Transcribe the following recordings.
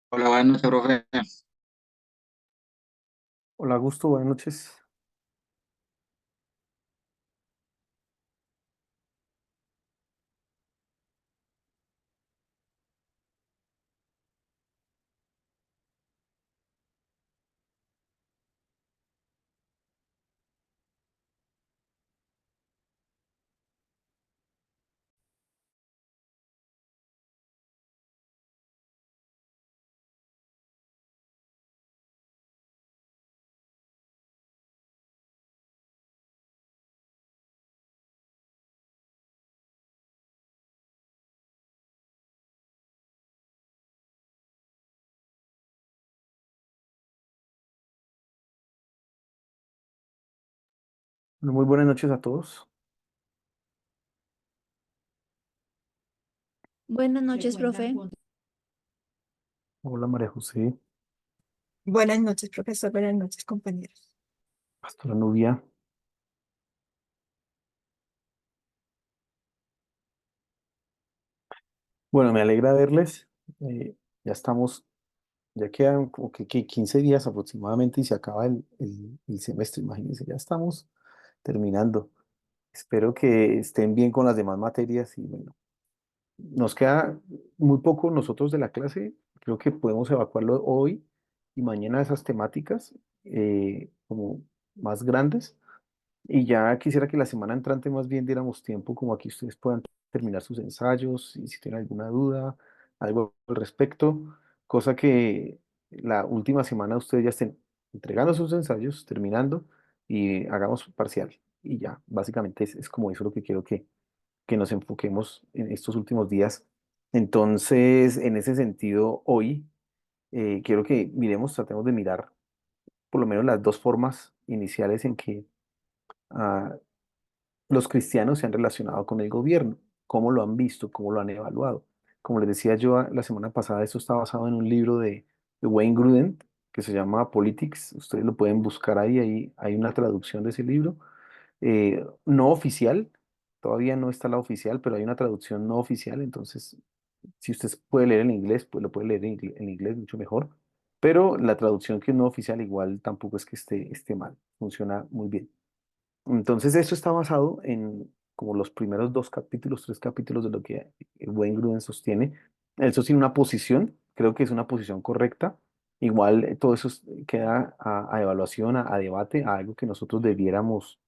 Hola, buenas noches, profe. Hola, Augusto, buenas noches. Bueno, muy buenas noches a todos. Buenas noches, profe. Hola, María José, Buenas noches, profesor. Buenas noches, compañeros. Pastora Nubia. Bueno, me alegra verles. Eh, ya estamos, ya quedan como que 15 días aproximadamente y se acaba el semestre, imagínense, ya estamos terminando. Espero que estén bien con las demás materias y bueno, nos queda muy poco nosotros de la clase. Creo que podemos evacuarlo hoy y mañana esas temáticas como más grandes. Y ya quisiera que la semana entrante más bien diéramos tiempo como aquí ustedes puedan terminar sus ensayos y si tienen alguna duda, algo al respecto, cosa que la última semana ustedes ya estén entregando sus ensayos, terminando y hagamos parcial. Y ya, básicamente es como eso lo que quiero que nos enfoquemos en estos últimos días. Entonces, en ese sentido, hoy quiero que miremos, tratemos de mirar por lo menos las dos formas iniciales en que ah, los cristianos se han relacionado con el gobierno, cómo lo han visto, cómo lo han evaluado. Como les decía yo la semana pasada, esto está basado en un libro de Wayne Grudem que se llama Politics. Ustedes lo pueden buscar ahí hay una traducción de ese libro, no oficial, todavía no está la oficial, pero hay una traducción no oficial, entonces si usted puede leer en inglés, pues lo puede leer en inglés mucho mejor, pero la traducción que es no oficial igual tampoco es que esté mal, funciona muy bien. Entonces, esto está basado en como los primeros dos capítulos, tres capítulos de lo que Wayne Grudem sostiene. Él sostiene una posición, creo que es una posición correcta. Igual todo eso queda a evaluación, a debate, a algo que nosotros debiéramos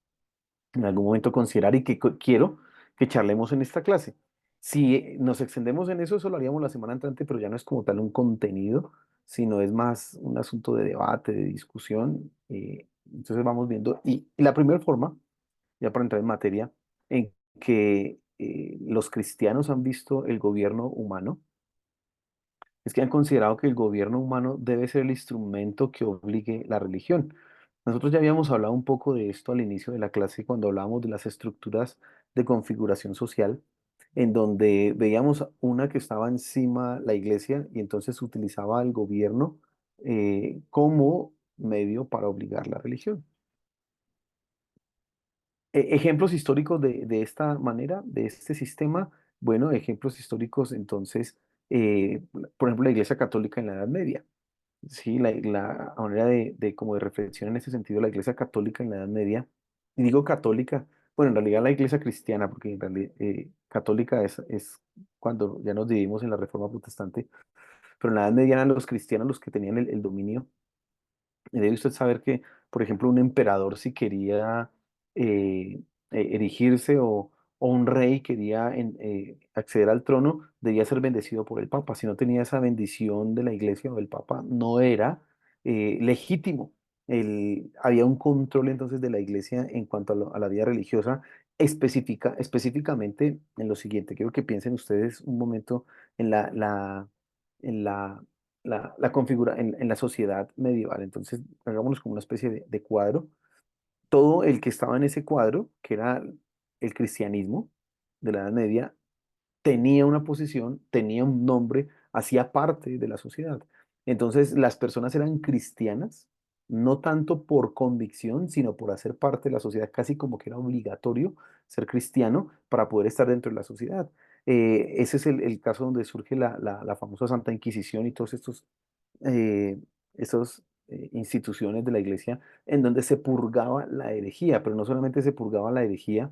en algún momento considerar y que quiero que charlemos en esta clase. Si nos extendemos en eso, eso lo haríamos la semana entrante, pero ya no es como tal un contenido, sino es más un asunto de debate, de discusión. Entonces vamos viendo. Y la primera forma, ya para entrar en materia, en que los cristianos han visto el gobierno humano, es que han considerado que el gobierno humano debe ser el instrumento que obligue la religión. Nosotros ya habíamos hablado un poco de esto al inicio de la clase cuando hablábamos de las estructuras de configuración social, en donde veíamos una que estaba encima la iglesia y entonces utilizaba al gobierno como medio para obligar la religión. Ejemplos históricos de esta manera, de este sistema, bueno, ejemplos históricos entonces, por ejemplo, la Iglesia Católica en la Edad Media. Sí, la manera de como de reflexión en ese sentido, la Iglesia Católica en la Edad Media, y digo católica, bueno, en realidad la Iglesia cristiana, porque en realidad católica es cuando ya nos dividimos en la Reforma Protestante, pero en la Edad Media eran los cristianos los que tenían el dominio. Y debe usted saber que, por ejemplo, un emperador si quería erigirse o un rey quería acceder al trono, debía ser bendecido por el Papa. Si no tenía esa bendición de la iglesia o del Papa, no era legítimo. Había un control entonces de la iglesia en cuanto a la vida religiosa, específicamente en lo siguiente. Quiero que piensen ustedes un momento en en la en la sociedad medieval. Entonces, hagámonos como una especie de cuadro. Todo el que estaba en ese cuadro, que era el cristianismo de la Edad Media, tenía una posición, tenía un nombre, hacía parte de la sociedad. Entonces, las personas eran cristianas, no tanto por convicción, sino por hacer parte de la sociedad, casi como que era obligatorio ser cristiano para poder estar dentro de la sociedad. Ese es el caso donde surge la famosa Santa Inquisición y todos estos. eh, esas instituciones de la iglesia en donde se purgaba la herejía, pero no solamente se purgaba la herejía,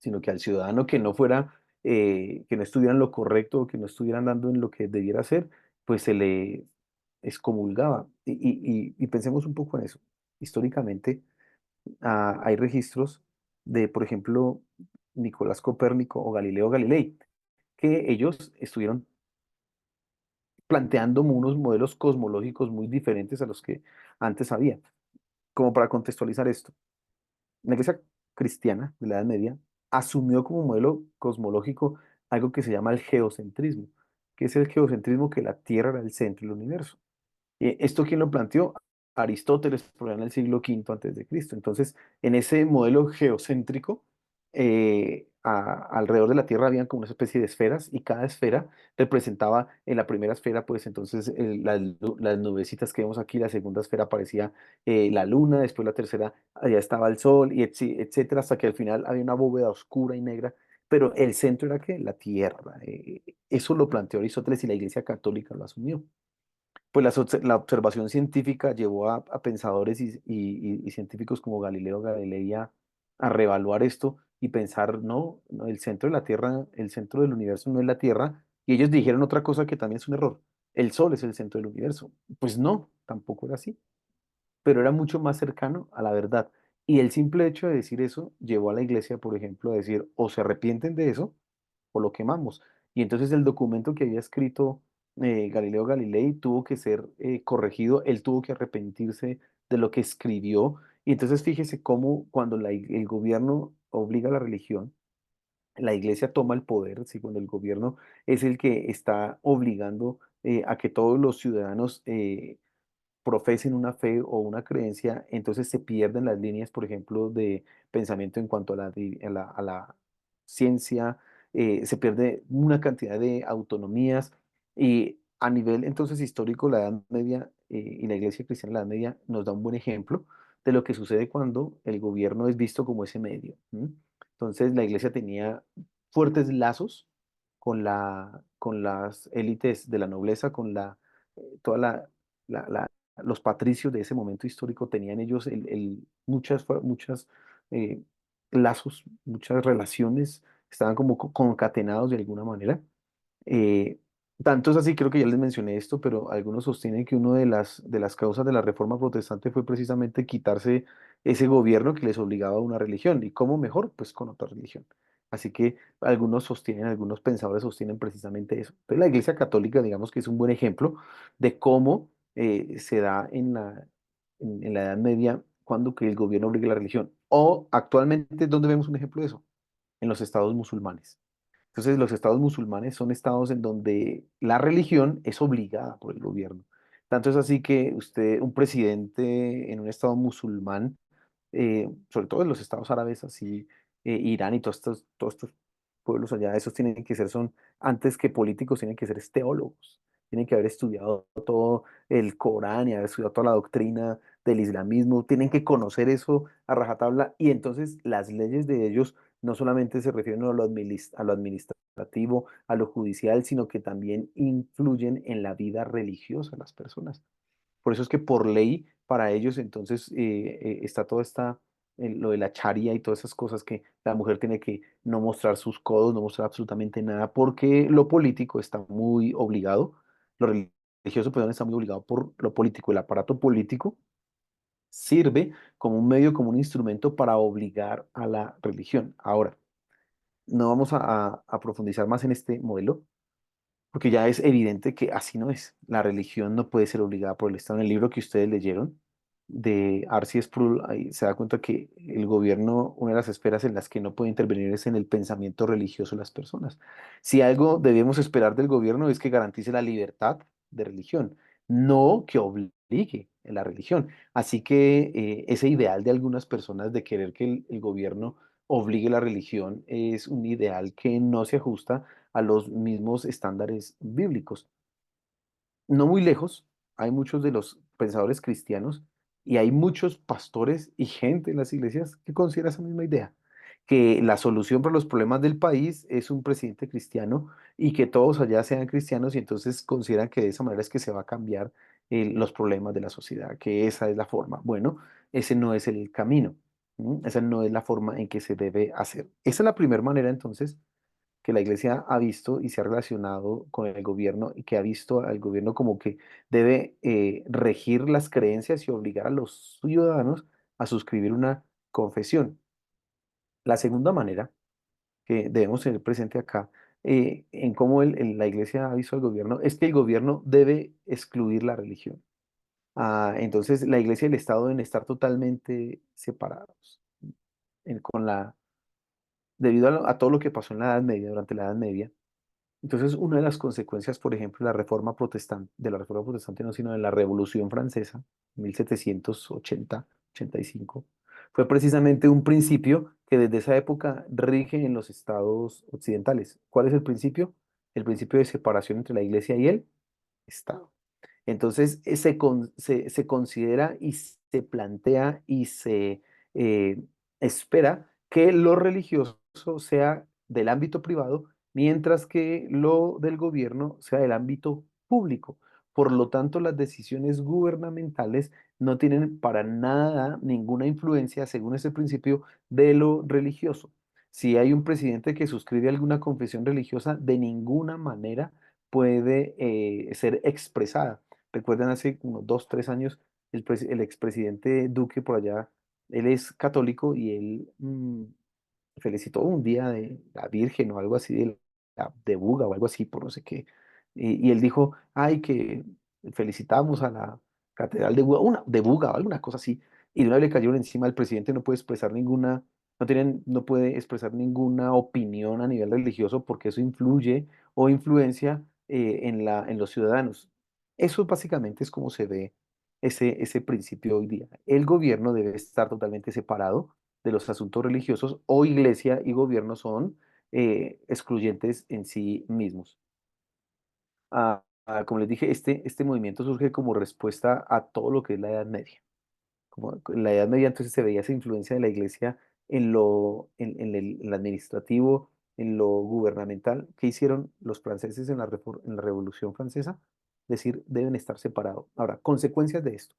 sino que al ciudadano que no fuera, que no estuviera en lo correcto o que no estuvieran dando en lo que debiera hacer, pues se le excomulgaba. Y pensemos un poco en eso. Históricamente, hay registros de, por ejemplo, Nicolás Copérnico o Galileo Galilei, que ellos estuvieron planteando unos modelos cosmológicos muy diferentes a los que antes había. Como para contextualizar esto, la iglesia cristiana de la Edad Media asumió como modelo cosmológico algo que se llama el geocentrismo. ¿Qué es el geocentrismo? Que la Tierra era el centro del universo. ¿Esto quién lo planteó? Aristóteles, por allá en el siglo V antes de Cristo. Entonces, en ese modelo geocéntrico, alrededor de la Tierra habían como una especie de esferas y cada esfera representaba en la primera esfera, pues entonces las nubecitas que vemos aquí, la segunda esfera parecía la luna, después la tercera, allá estaba el sol, y etcétera, hasta que al final había una bóveda oscura y negra, pero el centro era ¿qué? La Tierra. Eso lo planteó Aristóteles y la Iglesia Católica lo asumió. Pues la observación científica llevó a pensadores y científicos como Galileo Galilei a reevaluar esto y pensar, no, no, el centro de la Tierra, el centro del universo no es la Tierra, y ellos dijeron otra cosa que también es un error, el Sol es el centro del universo. Pues no, tampoco era así, pero era mucho más cercano a la verdad. Y el simple hecho de decir eso llevó a la iglesia, por ejemplo, a decir, o se arrepienten de eso, o lo quemamos. Y entonces el documento que había escrito Galileo Galilei tuvo que ser corregido, él tuvo que arrepentirse de lo que escribió. Y entonces fíjese cómo cuando el gobierno obliga a la religión, la iglesia toma el poder, ¿sí? Cuando el gobierno es el que está obligando a que todos los ciudadanos profesen una fe o una creencia, entonces se pierden las líneas, por ejemplo, de pensamiento en cuanto a la ciencia, se pierde una cantidad de autonomías y a nivel entonces histórico, la Edad Media y la Iglesia Cristiana de la Edad Media nos da un buen ejemplo de lo que sucede cuando el gobierno es visto como ese medio. ¿M? Entonces la Iglesia tenía fuertes lazos con las élites de la nobleza, con toda la, los patricios de ese momento histórico tenían ellos muchas eh, lazos, muchas relaciones, estaban como concatenados de alguna manera. Eh, Tanto es así, creo que ya les mencioné esto, pero algunos sostienen que una de las causas de la reforma protestante fue precisamente quitarse ese gobierno que les obligaba a una religión. ¿Y cómo mejor? Pues con otra religión. Así que algunos sostienen, algunos pensadores sostienen precisamente eso. Entonces la Iglesia Católica, digamos que es un buen ejemplo de cómo se da en la Edad Media cuando que el gobierno obliga a la religión. O actualmente, ¿dónde vemos un ejemplo de eso? En los estados musulmanes. Entonces, los estados musulmanes son estados en donde la religión es obligada por el gobierno. Tanto es así que usted, un presidente en un estado musulmán, sobre todo en los estados árabes, así, Irán y todos estos pueblos allá, esos tienen que ser, son, antes que políticos, tienen que ser teólogos, tienen que haber estudiado todo el Corán y haber estudiado toda la doctrina del islamismo, tienen que conocer eso a rajatabla y entonces las leyes de ellos no solamente se refieren a lo administrativo, a lo judicial, sino que también influyen en la vida religiosa de las personas. Por eso es que por ley, para ellos entonces está lo de la charía y todas esas cosas que la mujer tiene que no mostrar sus codos, no mostrar absolutamente nada, porque lo político está muy obligado, lo religioso, perdón, está muy obligado por lo político. El aparato político sirve como un medio, como un instrumento para obligar a la religión. Ahora, no vamos a profundizar más en este modelo, porque ya es evidente que así no es. La religión no puede ser obligada por el Estado. En el libro que ustedes leyeron de Arcee Sproul, ahí se da cuenta que el gobierno, una de las esferas en las que no puede intervenir es en el pensamiento religioso de las personas. Si algo debemos esperar del gobierno es que garantice la libertad de religión, no que obligue a la religión. Así que ese ideal de algunas personas de querer que el gobierno obligue la religión es un ideal que no se ajusta a los mismos estándares bíblicos. No muy lejos, hay muchos de los pensadores cristianos y hay muchos pastores y gente en las iglesias que considera esa misma idea, que la solución para los problemas del país es un presidente cristiano y que todos allá sean cristianos y entonces consideran que de esa manera es que se va a cambiar los problemas de la sociedad, que esa es la forma. Bueno, ese no es el camino. Esa no es la forma en que se debe hacer. Esa es la primera manera entonces que la iglesia ha visto y se ha relacionado con el gobierno y que ha visto al gobierno como que debe regir las creencias y obligar a los ciudadanos a suscribir una confesión. La segunda manera que debemos tener presente acá en cómo la iglesia ha visto al gobierno es que el gobierno debe excluir la religión. Entonces, la iglesia y el Estado deben estar totalmente separados. Con debido a todo lo que pasó en la Edad Media, durante la Edad Media, entonces, una de las consecuencias, por ejemplo, de la Reforma Protestante, no, sino de la Revolución Francesa, 1780-85, fue precisamente un principio que desde esa época rige en los estados occidentales. ¿Cuál es el principio? El principio de separación entre la Iglesia y el Estado. Entonces, se considera y se plantea y se eh, espera que lo religioso sea del ámbito privado, mientras que lo del gobierno sea del ámbito público. Por lo tanto, las decisiones gubernamentales no tienen para nada ninguna influencia, según ese principio, de lo religioso. Si hay un presidente que suscribe alguna confesión religiosa, de ninguna manera puede ser expresada. Recuerden hace unos 2, 3 años, el expresidente Duque por allá, él es católico y él felicitó un día de la Virgen o algo así, de Buga o algo así, por no sé qué. Y él dijo, ay, que felicitamos a la Catedral de Buga, de Buga o alguna cosa así. Y de una vez le cayeron encima, el presidente no puede expresar ninguna, no puede expresar ninguna opinión a nivel religioso porque eso influye o influencia en los ciudadanos. Eso básicamente es como se ve ese principio hoy día. El gobierno debe estar totalmente separado de los asuntos religiosos o iglesia y gobierno son excluyentes en sí mismos. Como les dije, este movimiento surge como respuesta a todo lo que es la Edad Media. Como en la Edad Media entonces se veía esa influencia de la iglesia en el administrativo, en lo gubernamental. ¿Qué hicieron los franceses en la Revolución Francesa? Decir, deben estar separados. Ahora, consecuencias de esto.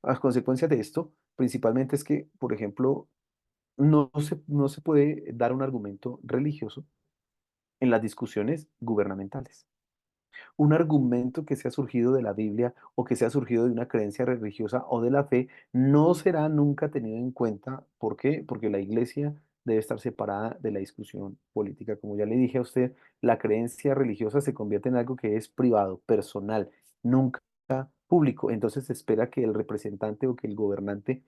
Las consecuencias de esto principalmente es que, por ejemplo, no se puede dar un argumento religioso en las discusiones gubernamentales. Un argumento que sea surgido de la Biblia o que sea surgido de una creencia religiosa o de la fe no será nunca tenido en cuenta. ¿Por qué? Porque la iglesia debe estar separada de la discusión política. Como ya le dije a usted, la creencia religiosa se convierte en algo que es privado, personal, nunca público. Entonces se espera que el representante o que el gobernante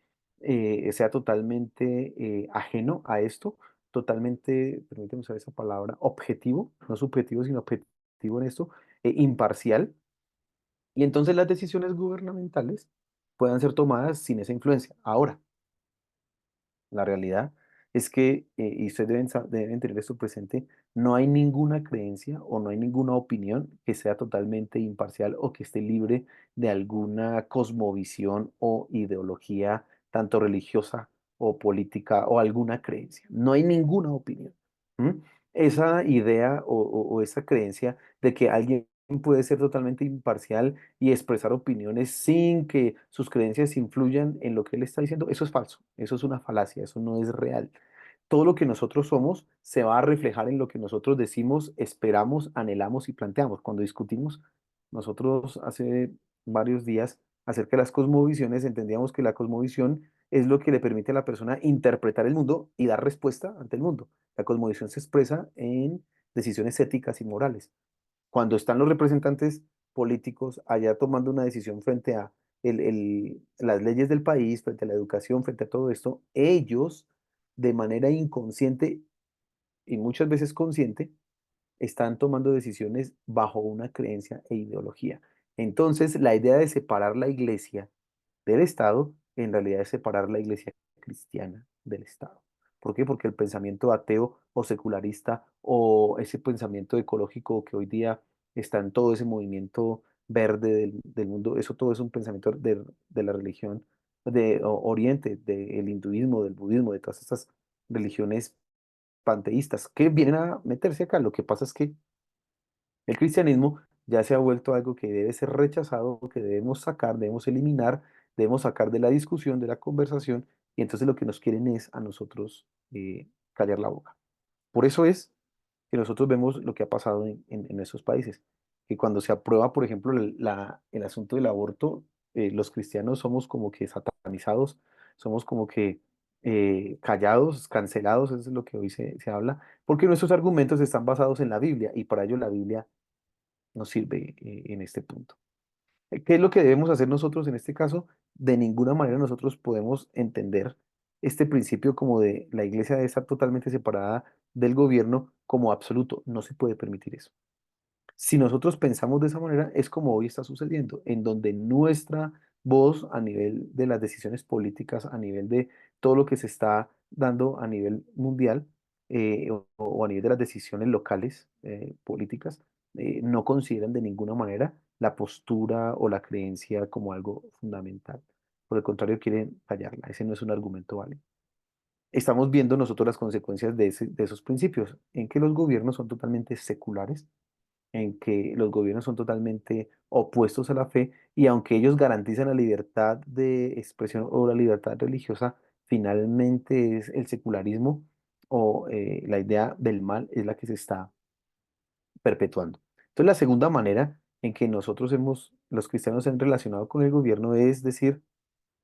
sea totalmente ajeno a esto, totalmente, permíteme usar esa palabra, objetivo, no subjetivo, sino objetivo en esto, imparcial, y entonces las decisiones gubernamentales puedan ser tomadas sin esa influencia. Ahora, la realidad es que, y ustedes deben tener esto presente, no hay ninguna creencia o no hay ninguna opinión que sea totalmente imparcial o que esté libre de alguna cosmovisión o ideología, tanto religiosa o política o alguna creencia. No hay ninguna opinión. ¿M? Esa idea o esa creencia de que alguien puede ser totalmente imparcial y expresar opiniones sin que sus creencias influyan en lo que él está diciendo, eso es falso, eso es una falacia, eso no es real. Todo lo que nosotros somos se va a reflejar en lo que nosotros decimos, esperamos, anhelamos y planteamos. Cuando discutimos, nosotros hace varios días acerca de las cosmovisiones, entendíamos que la cosmovisión es lo que le permite a la persona interpretar el mundo y dar respuesta ante el mundo. La cosmovisión se expresa en decisiones éticas y morales. Cuando están los representantes políticos allá tomando una decisión frente a las leyes del país, frente a la educación, frente a todo esto, ellos de manera inconsciente y muchas veces consciente están tomando decisiones bajo una creencia e ideología. Entonces, la idea de separar la iglesia del Estado, en realidad es separar la iglesia cristiana del Estado. ¿Por qué? Porque el pensamiento ateo o secularista o ese pensamiento ecológico que hoy día está en todo ese movimiento verde del mundo, eso todo es un pensamiento de la religión de Oriente, del hinduismo, del budismo, de todas estas religiones panteístas que vienen a meterse acá. Lo que pasa es que el cristianismo ya se ha vuelto algo que debe ser rechazado, que debemos sacar, debemos eliminar, debemos sacar de la discusión, de la conversación, y entonces lo que nos quieren es a nosotros callar la boca. Por eso es que nosotros vemos lo que ha pasado en esos países, que cuando se aprueba, por ejemplo, el asunto del aborto, los cristianos somos como que satanizados, somos como que callados, cancelados, eso es lo que hoy se habla, porque nuestros argumentos están basados en la Biblia y para ello la Biblia nos sirve en este punto. ¿Qué es lo que debemos hacer nosotros en este caso? De ninguna manera nosotros podemos entender este principio como de la iglesia debe estar totalmente separada del gobierno como absoluto. No se puede permitir eso. Si nosotros pensamos de esa manera, es como hoy está sucediendo, en donde nuestra voz a nivel de las decisiones políticas, a nivel de todo lo que se está dando a nivel mundial o a nivel de las decisiones locales políticas, no consideran de ninguna manera la postura o la creencia como algo fundamental. Por el contrario, quieren callarla. Ese no es un argumento válido. Estamos viendo nosotros las consecuencias de esos principios, en que los gobiernos son totalmente seculares, en que los gobiernos son totalmente opuestos a la fe y aunque ellos garantizan la libertad de expresión o la libertad religiosa, finalmente es el secularismo o la idea del mal es la que se está perpetuando. Entonces, la segunda manera en que los cristianos se han relacionado con el gobierno es decir,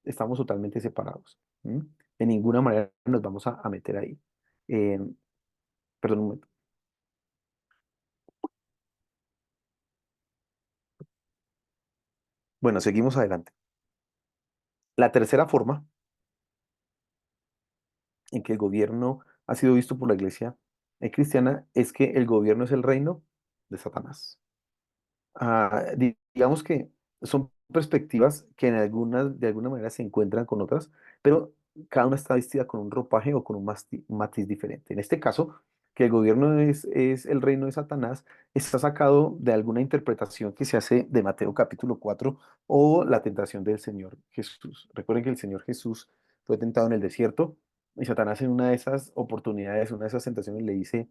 estamos totalmente separados. ¿M? De ninguna manera nos vamos a meter ahí. Eh, perdón un momento. Bueno, seguimos adelante. La tercera forma en que el gobierno ha sido visto por la iglesia cristiana es que el gobierno es el reino de Satanás. Digamos que son perspectivas que de alguna manera se encuentran con otras, pero cada una está vestida con un ropaje o con un matiz diferente. En este caso, que el gobierno es el reino de Satanás, está sacado de alguna interpretación que se hace de Mateo capítulo 4 o la tentación del Señor Jesús. Recuerden que el Señor Jesús fue tentado en el desierto y Satanás en una de esas oportunidades, una de esas tentaciones le dice,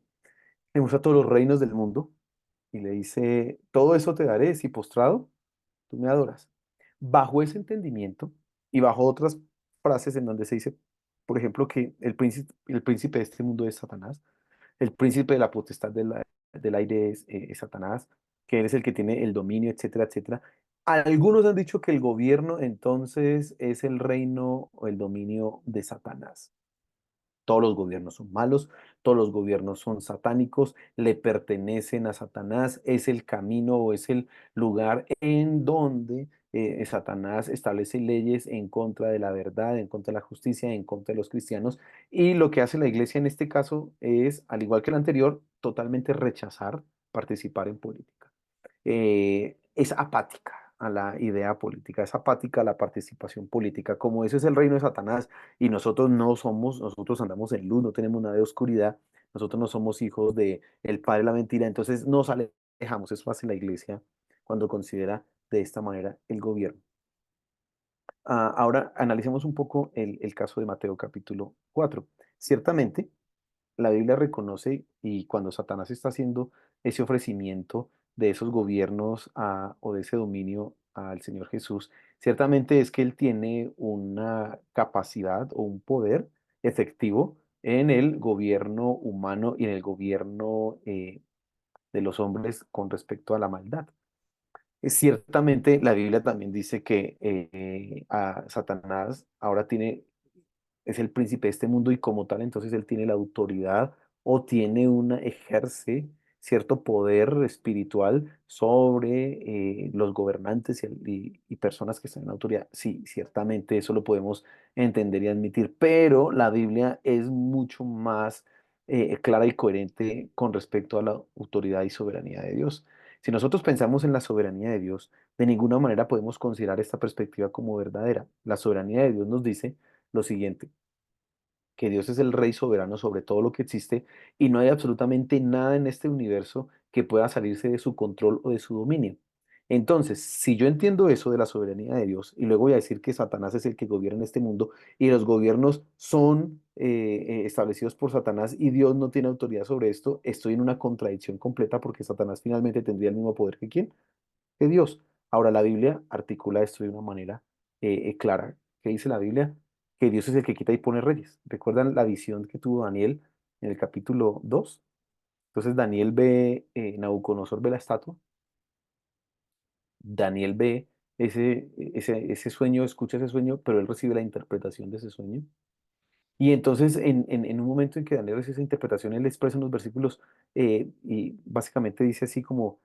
le muestra todos los reinos del mundo y le dice, todo eso te daré si postrado tú me adoras. Bajo ese entendimiento y bajo otras frases en donde se dice, por ejemplo, que el príncipe de este mundo es Satanás, el príncipe de la potestad del aire es Satanás, que él es el que tiene el dominio, etcétera, etcétera. Algunos han dicho que el gobierno entonces es el reino o el dominio de Satanás. Todos los gobiernos son malos, todos los gobiernos son satánicos, le pertenecen a Satanás, es el camino o es el lugar en donde Satanás establece leyes en contra de la verdad, en contra de la justicia, en contra de los cristianos. Y lo que hace la iglesia en este caso es, al igual que el anterior, totalmente rechazar participar en política. Es apática a la idea política, es apática a la participación política. Como ese es el reino de Satanás y nosotros no somos, nosotros andamos en luz, no tenemos nada de oscuridad, nosotros no somos hijos de el padre de la mentira, entonces nos alejamos. Eso hace la iglesia cuando considera de esta manera el gobierno. Ahora analicemos un poco el caso de Mateo capítulo 4. Ciertamente, la Biblia reconoce y cuando Satanás está haciendo ese ofrecimiento de esos gobiernos o de ese dominio al Señor Jesús, ciertamente es que Él tiene una capacidad o un poder efectivo en el gobierno humano y en el gobierno de los hombres con respecto a la maldad. Ciertamente la Biblia también dice que a Satanás ahora es el príncipe de este mundo y como tal, entonces él tiene la autoridad o ejerce cierto poder espiritual sobre los gobernantes y personas que están en autoridad. Sí, ciertamente eso lo podemos entender y admitir, pero la Biblia es mucho más clara y coherente con respecto a la autoridad y soberanía de Dios. Si nosotros pensamos en la soberanía de Dios, de ninguna manera podemos considerar esta perspectiva como verdadera. La soberanía de Dios nos dice lo siguiente, que Dios es el rey soberano sobre todo lo que existe y no hay absolutamente nada en este universo que pueda salirse de su control o de su dominio. Entonces, si yo entiendo eso de la soberanía de Dios y luego voy a decir que Satanás es el que gobierna este mundo y los gobiernos son establecidos por Satanás y Dios no tiene autoridad sobre esto, estoy en una contradicción completa porque Satanás finalmente tendría el mismo poder que quién, que Dios. Ahora, la Biblia articula esto de una manera clara. ¿Qué dice la Biblia? Que Dios es el que quita y pone reyes. ¿Recuerdan la visión que tuvo Daniel en el capítulo 2? Entonces Daniel ve, Nabucodonosor ve la estatua. Daniel ve ese sueño, escucha ese sueño, pero él recibe la interpretación de ese sueño. Y entonces, en un momento en que Daniel recibe esa interpretación, él expresa unos versículos y básicamente dice así como,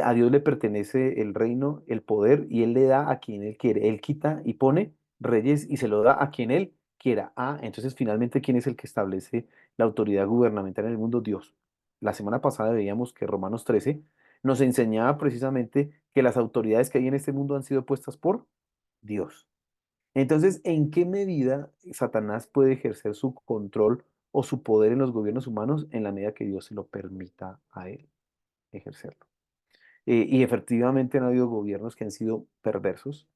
a Dios le pertenece el reino, el poder, y él le da a quien él quiere. Él quita y pone reyes y se lo da a quien él quiera. Ah, entonces finalmente, ¿quién es el que establece la autoridad gubernamental en el mundo? Dios. La semana pasada veíamos que Romanos 13 nos enseñaba precisamente que las autoridades que hay en este mundo han sido puestas por Dios. Entonces, ¿en qué medida Satanás puede ejercer su control o su poder en los gobiernos humanos? En la medida que Dios se lo permita a él ejercerlo. Y efectivamente han habido gobiernos que han sido perversos.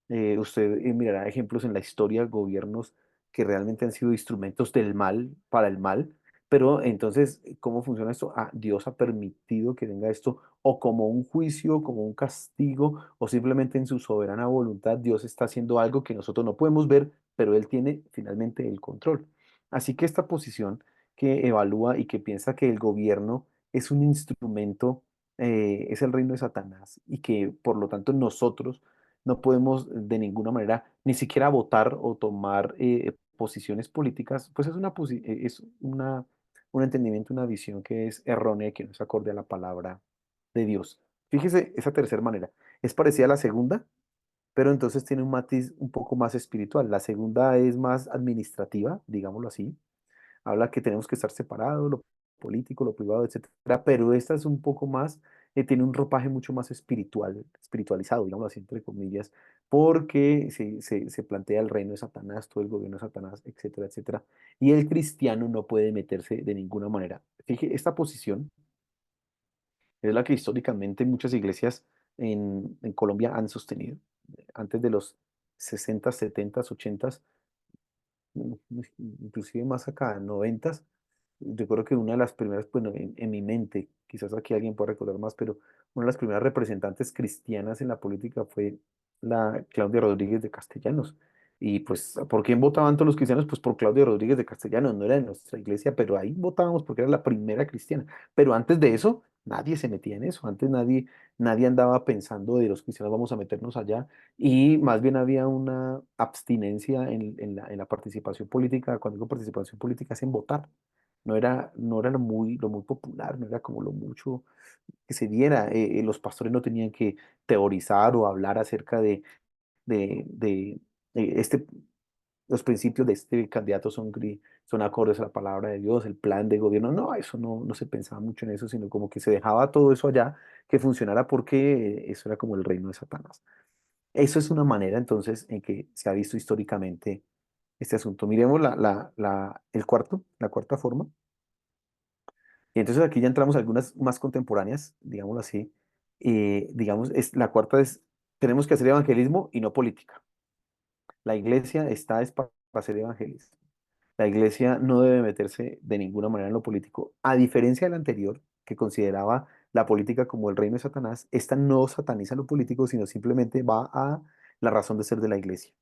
Usted mirará ejemplos en la historia, gobiernos que realmente han sido instrumentos del mal para el mal, pero entonces, ¿cómo funciona esto? Ah, Dios ha permitido que venga esto o como un juicio, como un castigo, o simplemente en su soberana voluntad Dios está haciendo algo que nosotros no podemos ver, pero Él tiene finalmente el control. Así que esta posición que evalúa y que piensa que el gobierno es un instrumento, es el reino de Satanás y que por lo tanto nosotros no podemos de ninguna manera ni siquiera votar o tomar posiciones políticas, pues es un entendimiento, una visión que es errónea y que no es acorde a la palabra de Dios. Fíjese esa tercera manera. Es parecida a la segunda, pero entonces tiene un matiz un poco más espiritual. La segunda es más administrativa, digámoslo así, habla que tenemos que estar separados, lo político, lo privado, etcétera, pero esta es un poco más, tiene un ropaje mucho más espiritual, espiritualizado, digamos así, entre comillas, porque se plantea el reino de Satanás, todo el gobierno de Satanás, etcétera, etcétera, y el cristiano no puede meterse de ninguna manera. Fíjate, esta posición es la que históricamente muchas iglesias en Colombia han sostenido. Antes de los 60, 70, 80, inclusive más acá, 90. Recuerdo que una de las primeras, bueno, en mi mente, quizás aquí alguien pueda recordar más, pero una de las primeras representantes cristianas en la política fue la Claudia Rodríguez de Castellanos. Y pues, ¿por quién votaban todos los cristianos? Pues por Claudia Rodríguez de Castellanos, no era de nuestra iglesia, pero ahí votábamos porque era la primera cristiana. Pero antes de eso, nadie se metía en eso, antes nadie andaba pensando de los cristianos vamos a meternos allá, y más bien había una abstinencia en la participación política. Cuando digo participación política es en votar. No era lo muy popular, no era como lo mucho que se diera. Los pastores no tenían que teorizar o hablar acerca de este, los principios de este candidato son acordes a la palabra de Dios, el plan de gobierno. No, eso no se pensaba mucho en eso, sino como que se dejaba todo eso allá que funcionara porque eso era como el reino de Satanás. Eso es una manera entonces en que se ha visto históricamente este asunto. Miremos la cuarta forma. Y entonces aquí ya entramos a algunas más contemporáneas, digámoslo así. Digamos, la cuarta es, tenemos que hacer evangelismo y no política. La iglesia está es para hacer evangelismo. La iglesia no debe meterse de ninguna manera en lo político. A diferencia del anterior, que consideraba la política como el reino de Satanás, esta no sataniza lo político, sino simplemente va a la razón de ser de la iglesia.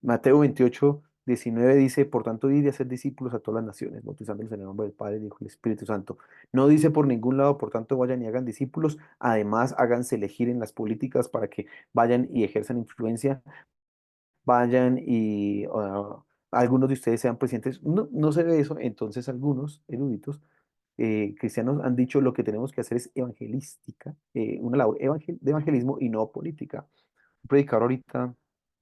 Mateo 28, 19 dice, por tanto, id y hacer discípulos a todas las naciones, bautizándolos en el nombre del Padre, del Hijo y del Espíritu Santo. No dice por ningún lado, por tanto, vayan y hagan discípulos, además háganse elegir en las políticas para que vayan y ejerzan influencia, vayan y algunos de ustedes sean presidentes. No, no se ve eso, entonces algunos eruditos cristianos han dicho lo que tenemos que hacer es evangelística, una labor de evangelismo y no política. Un predicador ahorita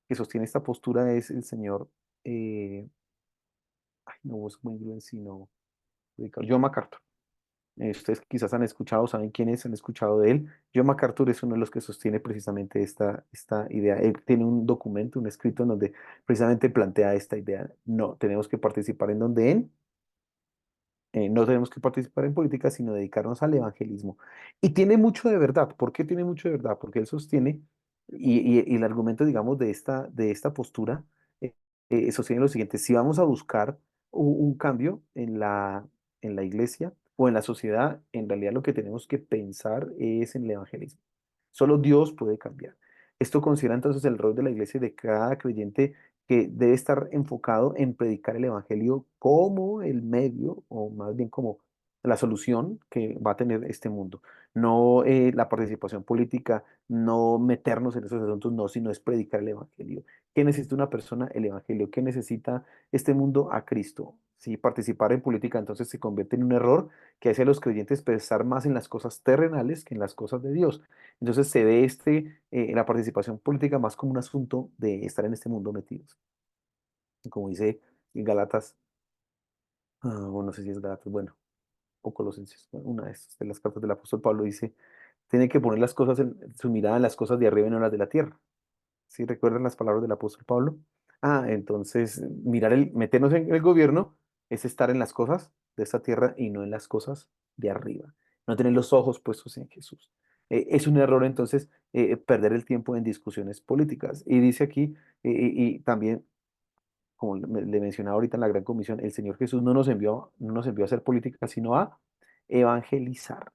que sostiene esta postura es el señor, ay, no es Wayne sino predicador, John MacArthur. Ustedes quizás han escuchado, saben quién es, han escuchado de él. John MacArthur es uno de los que sostiene precisamente esta idea. Él tiene un documento, un escrito en donde precisamente plantea esta idea. No, tenemos que participar en donde no tenemos que participar en política, sino dedicarnos al evangelismo. Y tiene mucho de verdad. ¿Por qué tiene mucho de verdad? Porque él sostiene, y el argumento, digamos, de esta postura, sostiene lo siguiente: si vamos a buscar un cambio en la iglesia o en la sociedad, en realidad lo que tenemos que pensar es en el evangelismo. Solo Dios puede cambiar. Esto considera entonces el rol de la iglesia y de cada creyente, que debe estar enfocado en predicar el evangelio como el medio, o más bien como la solución que va a tener este mundo. No la participación política, no meternos en esos asuntos, no, sino es predicar el evangelio. ¿Qué necesita una persona? El evangelio. ¿Qué necesita este mundo? A Cristo. Si participar en política entonces se convierte en un error que hace a los creyentes pensar más en las cosas terrenales que en las cosas de Dios. Entonces se ve la participación política más como un asunto de estar en este mundo metidos. Como dice en Galatas, o no sé si es Galatas, bueno, o Colosenses, bueno, una de las cartas del apóstol Pablo dice: tiene que poner las cosas su mirada en las cosas de arriba y no en las de la tierra. ¿Sí recuerdan las palabras del apóstol Pablo? Entonces meternos en el gobierno es estar en las cosas de esta tierra y no en las cosas de arriba. No tener los ojos puestos en Jesús. Es un error entonces perder el tiempo en discusiones políticas. Y dice aquí, y también, como le mencionaba ahorita en la Gran Comisión, el Señor Jesús no nos envió a hacer política, sino a evangelizar.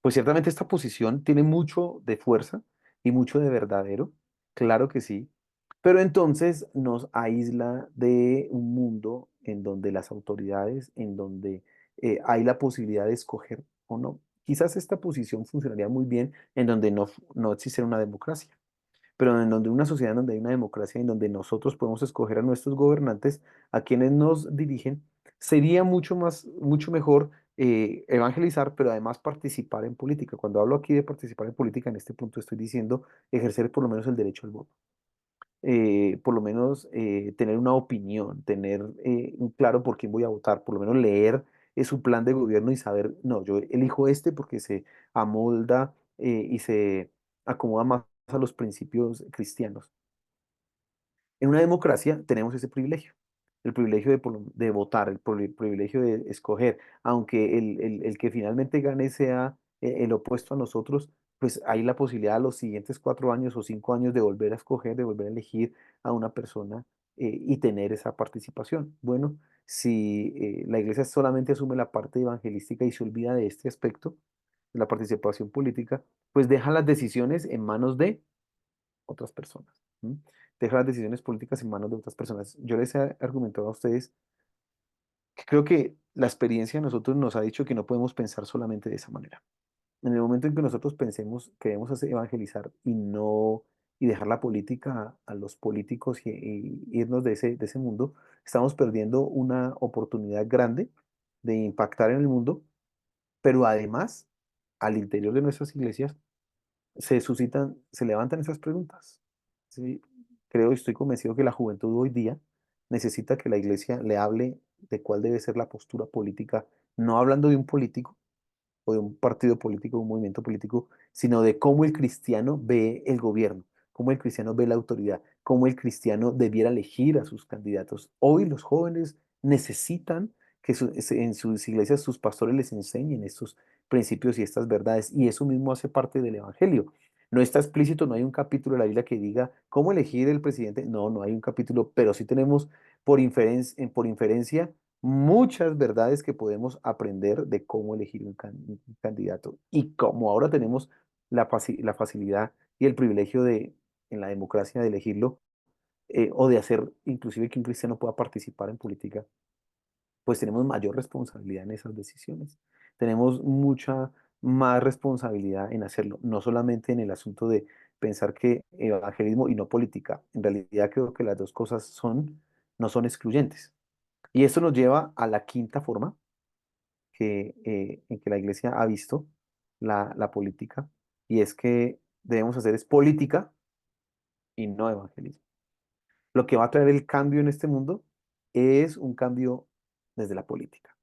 Pues ciertamente esta posición tiene mucho de fuerza y mucho de verdadero, claro que sí, pero entonces nos aísla de un mundo en donde las autoridades, en donde hay la posibilidad de escoger o no. Quizás esta posición funcionaría muy bien en donde no existiera una democracia, pero en donde una sociedad, en donde hay una democracia, en donde nosotros podemos escoger a nuestros gobernantes, a quienes nos dirigen, sería mucho mejor evangelizar, pero además participar en política. Cuando hablo aquí de participar en política, en este punto estoy diciendo ejercer por lo menos el derecho al voto. Por lo menos tener una opinión, tener un claro por quién voy a votar, por lo menos leer su plan de gobierno y saber, no, yo elijo este porque se amolda y se acomoda más a los principios cristianos. En una democracia tenemos ese privilegio, el privilegio de votar, el privilegio de escoger, aunque el que finalmente gane sea el opuesto a nosotros, pues hay la posibilidad a los siguientes 4 años o 5 años de volver a escoger, de volver a elegir a una persona y tener esa participación. Bueno, si la iglesia solamente asume la parte evangelística y se olvida de este aspecto, de la participación política, pues deja las decisiones en manos de otras personas. ¿M? Deja las decisiones políticas en manos de otras personas. Yo les he argumentado a ustedes que creo que la experiencia de nosotros nos ha dicho que no podemos pensar solamente de esa manera. En el momento en que nosotros pensemos que debemos evangelizar y dejar la política a los políticos y irnos de ese mundo, estamos perdiendo una oportunidad grande de impactar en el mundo, pero además, al interior de nuestras iglesias, se levantan esas preguntas. ¿Sí? Creo y estoy convencido que la juventud hoy día necesita que la iglesia le hable de cuál debe ser la postura política, no hablando de un político o de un partido político, un movimiento político, sino de cómo el cristiano ve el gobierno, cómo el cristiano ve la autoridad, cómo el cristiano debiera elegir a sus candidatos. Hoy los jóvenes necesitan que en sus iglesias sus pastores les enseñen estos principios y estas verdades, y eso mismo hace parte del Evangelio. No está explícito, no hay un capítulo de la Biblia que diga cómo elegir el presidente, no, no hay un capítulo, pero sí tenemos por inferencia muchas verdades que podemos aprender de cómo elegir un candidato. Y como ahora tenemos la facilidad y el privilegio en la democracia de elegirlo, o de hacer inclusive que un cristiano pueda participar en política, pues tenemos mayor responsabilidad en esas decisiones. Tenemos mucha más responsabilidad en hacerlo, no solamente en el asunto de pensar que evangelismo y no política. En realidad creo que las dos cosas no son excluyentes. Y esto nos lleva a la quinta forma en que la iglesia ha visto la política, y es que debemos hacer es política y no evangelismo. Lo que va a traer el cambio en este mundo es un cambio desde la política.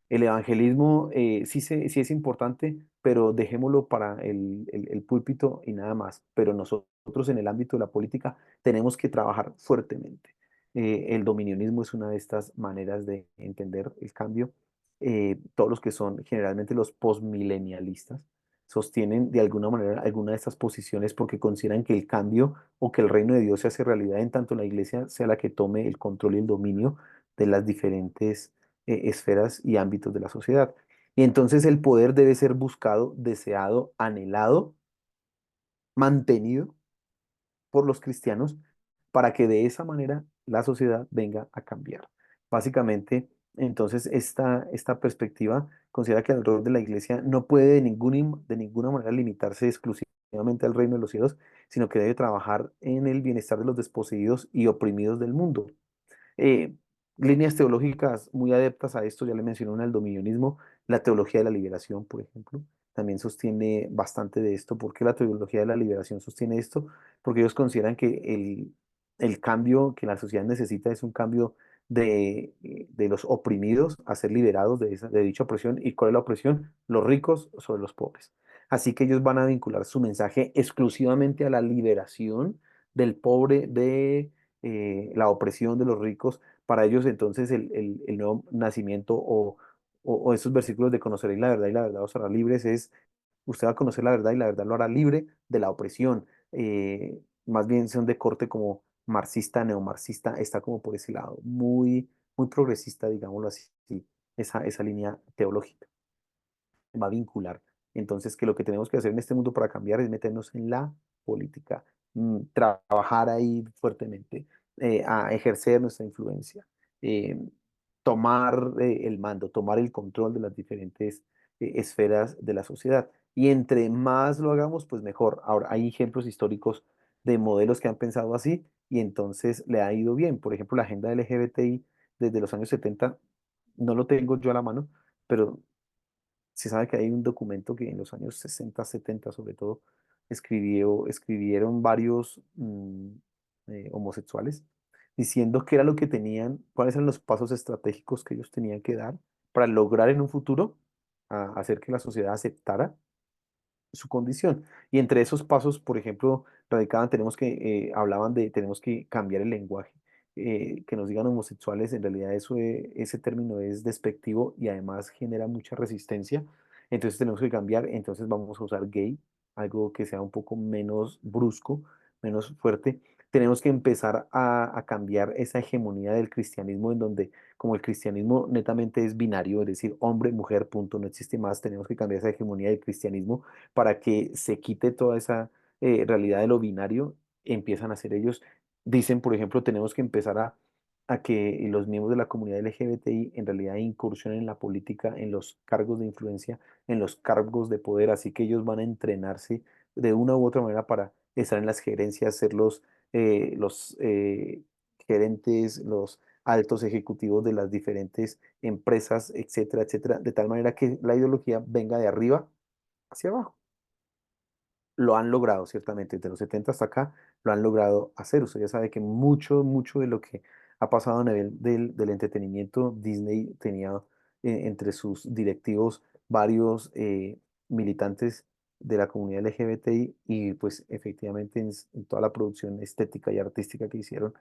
El evangelismo sí es importante, pero dejémoslo para el púlpito y nada más. Pero nosotros en el ámbito de la política tenemos que trabajar fuertemente. El dominionismo es una de estas maneras de entender el cambio. Todos los que son generalmente los postmilenialistas sostienen de alguna manera alguna de estas posiciones porque consideran que el cambio o que el reino de Dios se hace realidad en tanto la iglesia sea la que tome el control y el dominio de las diferentes esferas y ámbitos de la sociedad. Y entonces el poder debe ser buscado, deseado, anhelado, mantenido por los cristianos para que de esa manera la sociedad venga a cambiar. Básicamente, entonces, esta perspectiva considera que el rol de la iglesia no puede de ninguna manera limitarse exclusivamente al reino de los cielos, sino que debe trabajar en el bienestar de los desposeídos y oprimidos del mundo. Eh, Líneas teológicas muy adeptas a esto, ya le mencioné una, el dominionismo, la teología de la liberación, por ejemplo, también sostiene bastante de esto. ¿Por qué la teología de la liberación sostiene esto? Porque ellos consideran que el cambio que la sociedad necesita es un cambio de los oprimidos a ser liberados de dicha opresión. ¿Y cuál es la opresión? Los ricos sobre los pobres. Así que ellos van a vincular su mensaje exclusivamente a la liberación del pobre, de la opresión de los ricos. Para ellos entonces el nuevo nacimiento o esos versículos de conoceréis la verdad y la verdad os hará libres es, usted va a conocer la verdad y la verdad lo hará libre de la opresión. Más bien son de corte como marxista, neomarxista, está como por ese lado, muy progresista, digámoslo así, esa línea teológica va a vincular. Entonces, que lo que tenemos que hacer en este mundo para cambiar es meternos en la política, trabajar ahí fuertemente, a ejercer nuestra influencia, eh, tomar el mando, tomar el control de las diferentes esferas de la sociedad. Y entre más lo hagamos, pues mejor. Ahora, hay ejemplos históricos de modelos que han pensado así y entonces le ha ido bien. Por ejemplo, la agenda LGBTI desde los años 70 no lo tengo yo a la mano, pero se sabe que hay un documento que en los años 60, 70 sobre todo, escribieron varios homosexuales diciendo qué era lo que tenían, cuáles eran los pasos estratégicos que ellos tenían que dar para lograr en un futuro hacer que la sociedad aceptara su condición. Y entre esos pasos, por ejemplo, radicaban, hablaban de, tenemos que cambiar el lenguaje. Que nos digan homosexuales, en realidad ese término es despectivo y además genera mucha resistencia. Entonces tenemos que cambiar, entonces vamos a usar gay, algo que sea un poco menos brusco, menos fuerte. Tenemos que empezar a cambiar esa hegemonía del cristianismo en donde como el cristianismo netamente es binario, es decir, hombre, mujer, punto, no existe más, tenemos que cambiar esa hegemonía del cristianismo para que se quite toda esa realidad de lo binario, empiezan a ser ellos. Dicen, por ejemplo, tenemos que empezar a que los miembros de la comunidad LGBTI en realidad incursionen en la política, en los cargos de influencia, en los cargos de poder, así que ellos van a entrenarse de una u otra manera para estar en las gerencias, ser los gerentes, los altos ejecutivos de las diferentes empresas, etcétera, etcétera, de tal manera que la ideología venga de arriba hacia abajo. Lo han logrado, ciertamente, desde los 70 hasta acá, lo han logrado hacer. Usted ya sabe que mucho de lo que ha pasado a nivel del entretenimiento, Disney tenía entre sus directivos varios militantes de la comunidad LGBTI y pues efectivamente en toda la producción estética y artística que hicieron,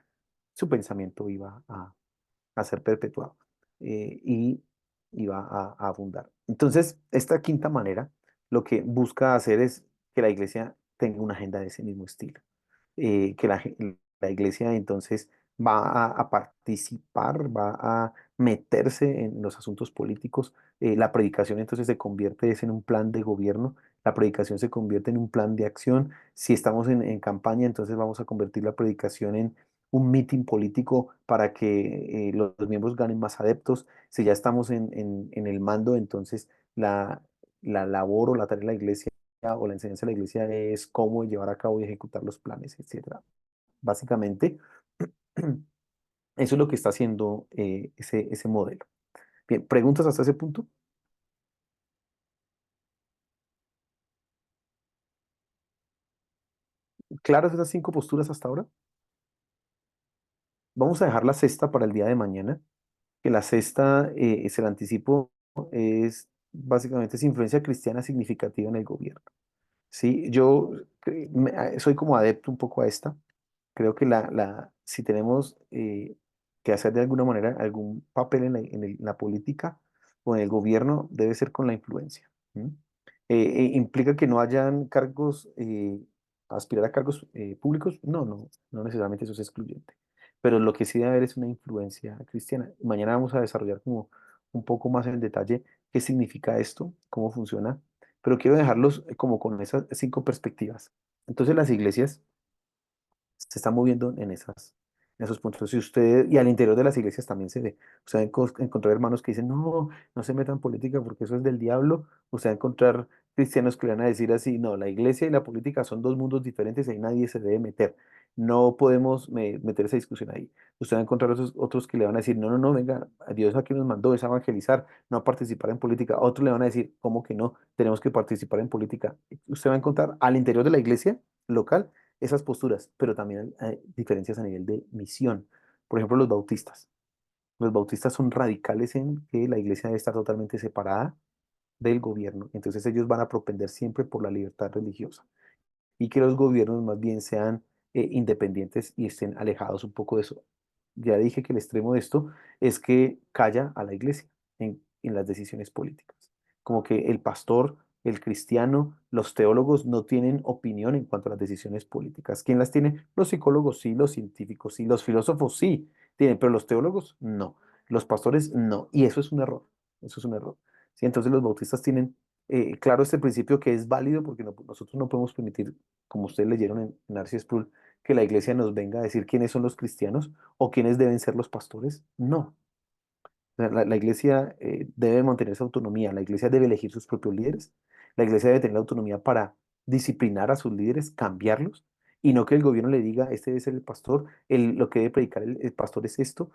su pensamiento iba a ser perpetuado y iba a abundar. Entonces, esta quinta manera lo que busca hacer es que la iglesia tenga una agenda de ese mismo estilo, que la iglesia entonces va a participar, va a meterse en los asuntos políticos. La predicación entonces se convierte es en un plan de gobierno, la predicación se convierte en un plan de acción. Si estamos en campaña, entonces vamos a convertir la predicación en un mitin político para que los miembros ganen más adeptos. Si ya estamos en el mando, entonces la labor o la tarea de la iglesia o la enseñanza de la iglesia es cómo llevar a cabo y ejecutar los planes, etcétera. Básicamente, eso es lo que está haciendo ese modelo. Bien, ¿preguntas hasta ese punto? ¿Claras esas cinco posturas hasta ahora? Vamos a dejar la sexta para el día de mañana, que la sexta, se la anticipo, es básicamente es influencia cristiana significativa en el gobierno. Sí, yo soy como adepto un poco a esta. Creo que si tenemos que hacer de alguna manera algún papel en la política o en el gobierno debe ser con la influencia. ¿M? ¿Implica que no hayan cargos, aspirar a cargos públicos? No, no, no necesariamente eso es excluyente. Pero lo que sí debe haber es una influencia cristiana. Mañana vamos a desarrollar como un poco más en detalle qué significa esto, cómo funciona, pero quiero dejarlos como con esas 5 perspectivas. Entonces las iglesias se está moviendo en esos puntos. Y al interior de las iglesias también se ve. Usted va a encontrar hermanos que dicen, no, no se metan en política porque eso es del diablo. Usted va a encontrar cristianos que le van a decir así, no, la iglesia y la política son dos mundos diferentes y ahí nadie se debe meter. No podemos meter esa discusión ahí. Usted va a encontrar otros que le van a decir, no, no, no, venga, a Dios aquí nos mandó es a evangelizar, no a participar en política. Otros le van a decir, ¿cómo que no? Tenemos que participar en política. Usted va a encontrar al interior de la iglesia local esas posturas, pero también hay diferencias a nivel de misión. Por ejemplo, los bautistas. Los bautistas son radicales en que la iglesia debe estar totalmente separada del gobierno. Entonces ellos van a propender siempre por la libertad religiosa y que los gobiernos más bien sean independientes y estén alejados un poco de eso. Ya dije que el extremo de esto es que calla a la iglesia en las decisiones políticas. Como que el pastor, el cristiano, los teólogos no tienen opinión en cuanto a las decisiones políticas. ¿Quién las tiene? Los psicólogos sí, los científicos sí, los filósofos sí tienen, pero los teólogos no, los pastores no. Y eso es un error, eso es un error. ¿Sí? Entonces los bautistas tienen claro este principio que es válido porque nosotros no podemos permitir, como ustedes leyeron en Narcis Sproul, que la iglesia nos venga a decir quiénes son los cristianos o quiénes deben ser los pastores. No, la iglesia debe mantener esa autonomía, la iglesia debe elegir sus propios líderes, la iglesia debe tener la autonomía para disciplinar a sus líderes, cambiarlos, y no que el gobierno le diga, este debe ser el pastor, lo que debe predicar el pastor es esto,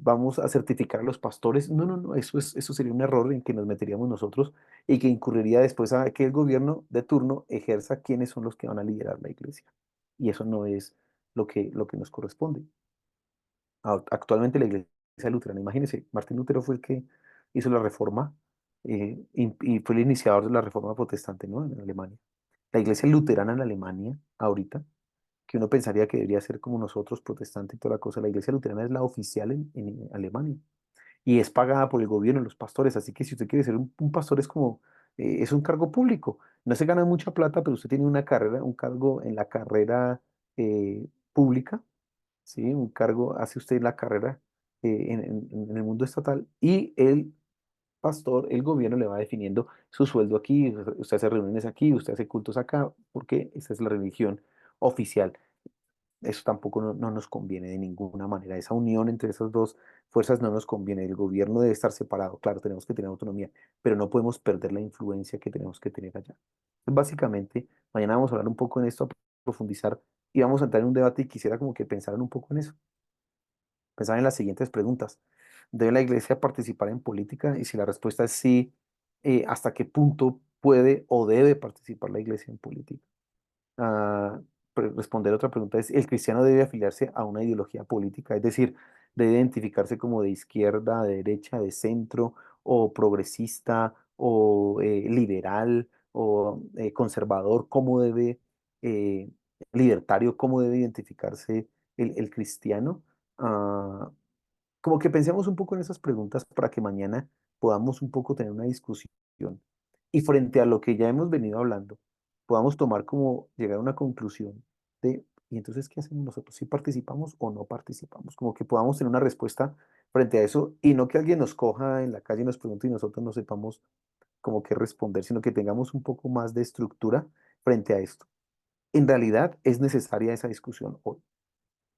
vamos a certificar a los pastores. No, no, no, eso sería un error en que nos meteríamos nosotros y que incurriría después a que el gobierno de turno ejerza quiénes son los que van a liderar la iglesia. Y eso no es lo que nos corresponde. Actualmente la iglesia luterana, imagínense, Martín Lutero fue el que hizo la reforma y fue el iniciador de la reforma protestante, ¿no? En Alemania. La iglesia luterana en Alemania, ahorita, que uno pensaría que debería ser como nosotros, protestante y toda la cosa, la iglesia luterana es la oficial en Alemania y es pagada por el gobierno, los pastores, así que si usted quiere ser un pastor es como, es un cargo público, no se gana mucha plata, pero usted tiene una carrera, un cargo en la carrera pública. ¿Sí? Un cargo, hace usted la carrera en el mundo estatal y el pastor, el gobierno le va definiendo su sueldo aquí, usted hace reuniones aquí, usted hace cultos acá, porque esa es la religión oficial. Eso tampoco no nos conviene de ninguna manera. Esa unión entre esas dos fuerzas no nos conviene. El gobierno debe estar separado. Claro, tenemos que tener autonomía, pero no podemos perder la influencia que tenemos que tener allá. Básicamente, mañana vamos a hablar un poco en esto, a profundizar y vamos a entrar en un debate y quisiera como que pensaran un poco en eso. Pensar en las siguientes preguntas. ¿Debe la iglesia participar en política? Y si la respuesta es sí, ¿hasta qué punto puede o debe participar la iglesia en política? Ah, responder otra pregunta es, ¿el cristiano debe afiliarse a una ideología política? Es decir, ¿debe identificarse como de izquierda, de derecha, de centro, o progresista, o liberal, o conservador? ¿Cómo debe, eh, libertario, cómo debe identificarse el cristiano? Ah, como que pensemos un poco en esas preguntas para que mañana podamos un poco tener una discusión y frente a lo que ya hemos venido hablando, podamos tomar como llegar a una conclusión de, ¿y entonces qué hacemos nosotros? ¿Si participamos o no participamos? Como que podamos tener una respuesta frente a eso y no que alguien nos coja en la calle y nos pregunte y nosotros no sepamos como qué responder, sino que tengamos un poco más de estructura frente a esto. En realidad es necesaria esa discusión hoy.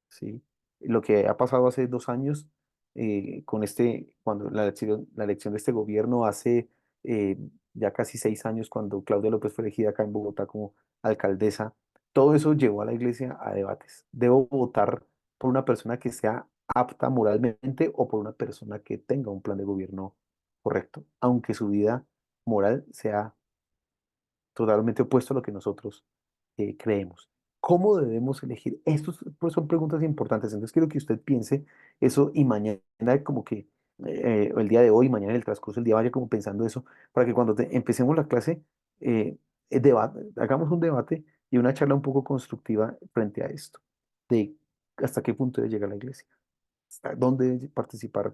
¿Sí? Lo que ha pasado hace 2 años con cuando la elección de este gobierno hace eh, ya casi 6 años, cuando Claudia López fue elegida acá en Bogotá como alcaldesa, todo eso llevó a la iglesia a debates. ¿Debo votar por una persona que sea apta moralmente o por una persona que tenga un plan de gobierno correcto, aunque su vida moral sea totalmente opuesto a lo que nosotros creemos? ¿Cómo debemos elegir? Estas pues, son preguntas importantes. Entonces quiero que usted piense eso y mañana como que, el día de hoy, mañana en el transcurso del día vaya como pensando eso, para que cuando empecemos la clase, hagamos un debate y una charla un poco constructiva frente a esto, de hasta qué punto debe llegar la iglesia. ¿Dónde deben participar?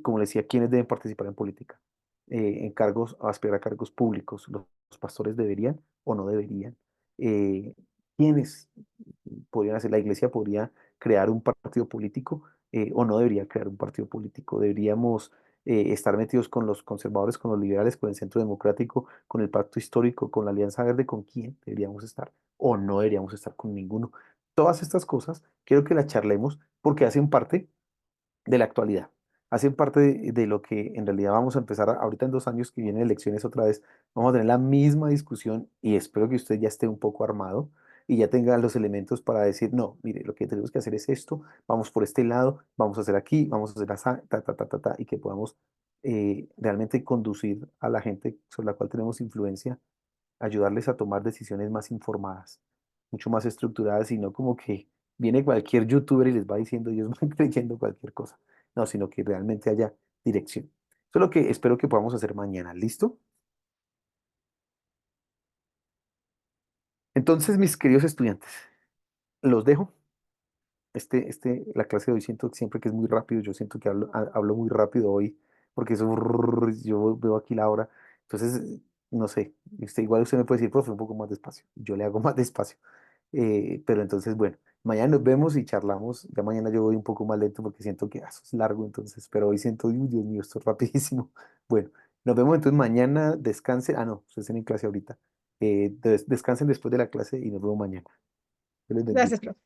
Como le decía, ¿quiénes deben participar en política? En cargos, aspirar a cargos públicos. ¿Los pastores deberían o no deberían? Eh, ¿Quiénes podrían hacer? ¿La iglesia podría crear un partido político o no debería crear un partido político? ¿Deberíamos estar metidos con los conservadores, con los liberales, con el centro democrático, con el pacto histórico, con la Alianza Verde? ¿Con quién deberíamos estar? ¿O no deberíamos estar con ninguno? Todas estas cosas quiero que las charlemos porque hacen parte de la actualidad. Hacen parte de lo que en realidad vamos a empezar ahorita en 2 años que vienen elecciones otra vez. Vamos a tener la misma discusión y espero que usted ya esté un poco armado y ya tenga los elementos para decir, no, mire, lo que tenemos que hacer es esto, vamos por este lado, vamos a hacer aquí, vamos a hacer así, ta, ta, ta, ta, ta, y que podamos realmente conducir a la gente sobre la cual tenemos influencia, ayudarles a tomar decisiones más informadas, mucho más estructuradas y no como que viene cualquier youtuber y les va diciendo, ellos van creyendo cualquier cosa. No, sino que realmente haya dirección. Eso es lo que espero que podamos hacer mañana. ¿Listo? Entonces, mis queridos estudiantes, los dejo. La clase de hoy siento siempre que es muy rápido. Yo siento que hablo muy rápido hoy porque eso, yo veo aquí la hora. Entonces, no sé, igual usted me puede decir, profe, un poco más despacio. Yo le hago más despacio. Pero entonces, bueno, mañana nos vemos y charlamos. Ya mañana yo voy un poco más lento porque siento que eso es largo, entonces, pero hoy siento, uy, Dios mío, esto es rapidísimo. Bueno, nos vemos entonces mañana, descansen. Ah, no, ustedes están en clase ahorita. Descansen después de la clase y nos vemos mañana. Dios les bendiga. Gracias, profe.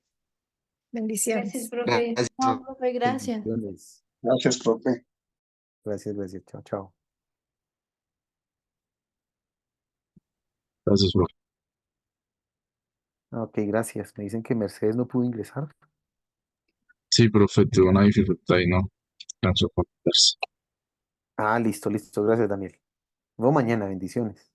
Gracias, Bendiciones. profe. Gracias, No, profe, gracias. Bendiciones. gracias, profe. Gracias, gracias. Chao, chao. Gracias, profe. Ah, ok, gracias. Me dicen que Mercedes no pudo ingresar. Sí, profe, tuve una dificultad y no alcanzó a conectarse. Ah, listo, listo. Gracias, Daniel. Nos vemos mañana. Bendiciones.